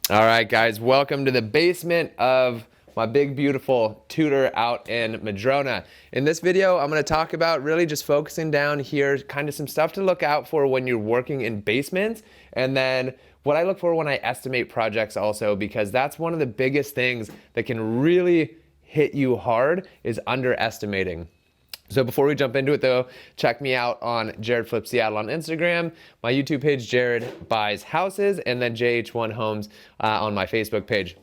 All right, guys, welcome to the basement of my big, beautiful Tudor out in Madrona. In this video, I'm gonna talk about really just focusing down here, kind of some stuff to look out for when you're working in basements, and then what I look for when I estimate projects also, because that's one of the biggest things that can really hit you hard is underestimating. So before we jump into it though, check me out on Jared Flip Seattle on Instagram, my YouTube page, Jared Buys Houses, and then JH1 Homes on my Facebook page.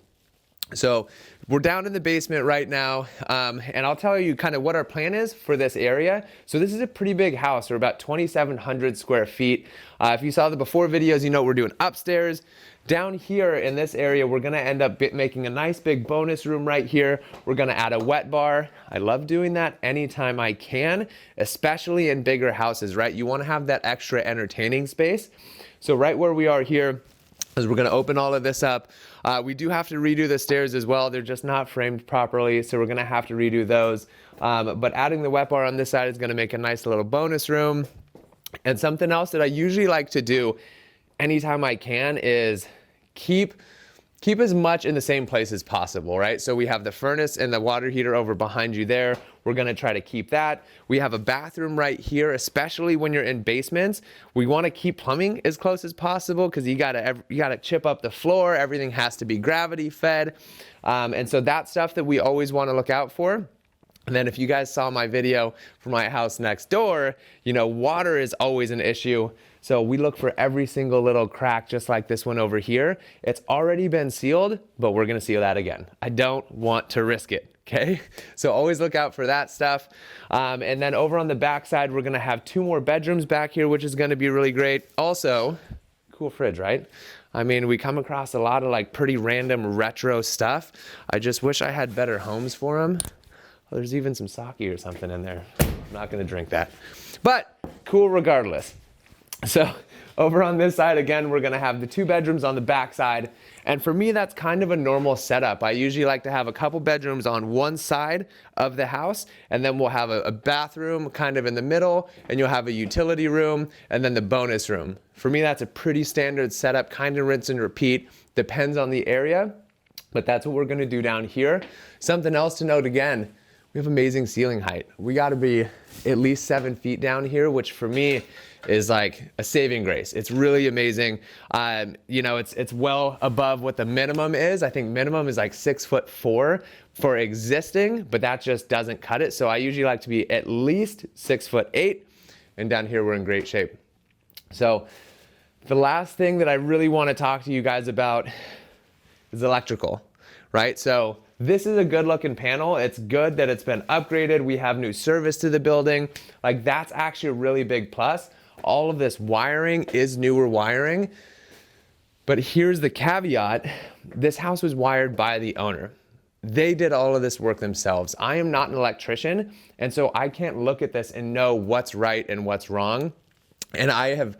So we're down in the basement right now, and I'll tell you kind of what our plan is for this area. So this is a pretty big house. We're about 2,700 square feet. If you saw the before videos, you know we're doing upstairs. Down here in this area, we're gonna end up making a nice big bonus room right here. We're gonna add a wet bar. I love doing that anytime I can, especially in bigger houses, right? You wanna have that extra entertaining space. So right where we are here, as we're gonna open all of this up. We do have to redo the stairs as well. They're just not framed properly, so we're gonna have to redo those. But adding the wet bar on this side is gonna make a nice little bonus room. And something else that I usually like to do anytime I can is keep as much in the same place as possible, right? So we have the furnace and the water heater over behind you there. We're gonna try to keep that. We have a bathroom right here, especially when you're in basements. We wanna keep plumbing as close as possible because you gotta chip up the floor. Everything has to be gravity fed. And so that's stuff that we always wanna look out for. And then if you guys saw my video for my house next door, you know, water is always an issue. So we look for every single little crack, just like this one over here. It's already been sealed, but we're gonna seal that again. I don't want to risk it, okay? So always look out for that stuff. And then over on the back side, we're gonna have 2 more bedrooms back here, which is gonna be really great. Also, cool fridge, right? I mean, we come across a lot of like pretty random retro stuff. I just wish I had better homes for them. Oh, there's even some sake or something in there. I'm not gonna drink that. But cool regardless. So over on this side, again, we're gonna have the 2 bedrooms on the back side. And for me, that's kind of a normal setup. I usually like to have a couple bedrooms on one side of the house, and then we'll have a bathroom kind of in the middle, and you'll have a utility room, and then the bonus room. For me, that's a pretty standard setup, kind of rinse and repeat. Depends on the area, but that's what we're gonna do down here. Something else to note again, we have amazing ceiling height. We gotta be at least 7 feet down here, which for me is like a saving grace. It's really amazing. You know, it's well above what the minimum is. I think minimum is like 6'4" for existing, but that just doesn't cut it. So I usually like to be at least 6'8", and down here we're in great shape. So the last thing that I really wanna talk to you guys about is electrical, right? So this is a good looking panel. It's good that it's been upgraded. We have new service to the building. Like that's actually a really big plus. All of this wiring is newer wiring. But here's the caveat. This house was wired by the owner. They did all of this work themselves. I am not an electrician, and so I can't look at this and know what's right and what's wrong. And I have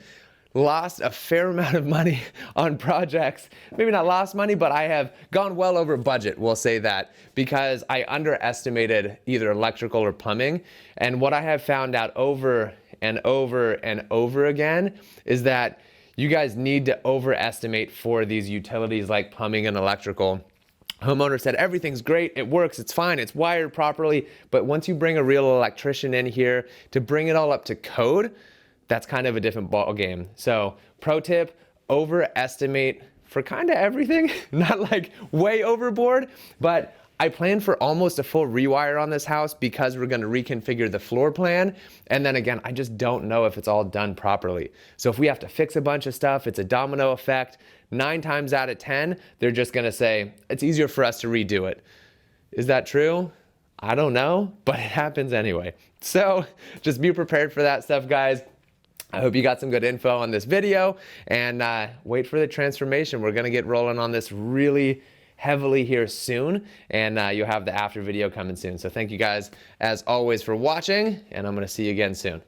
lost a fair amount of money on projects. Maybe not lost money, but I have gone well over budget, we'll say that, because I underestimated either electrical or plumbing. And what I have found out over and over and over again is that you guys need to overestimate for these utilities like plumbing and electrical. Homeowner said, everything's great, it works, it's fine, it's wired properly, but once you bring a real electrician in here to bring it all up to code, that's kind of a different ball game. So pro tip, overestimate for kind of everything, not like way overboard, but I planned for almost a full rewire on this house because we're gonna reconfigure the floor plan. And then again, I just don't know if it's all done properly. So if we have to fix a bunch of stuff, it's a domino effect. 9 times out of 10, they're just gonna say, it's easier for us to redo it. Is that true? I don't know, but it happens anyway. So just be prepared for that stuff, guys. I hope you got some good info on this video, and wait for the transformation. We're gonna get rolling on this really heavily here soon, and you'll have the after video coming soon. So thank you guys as always for watching, and I'm gonna see you again soon.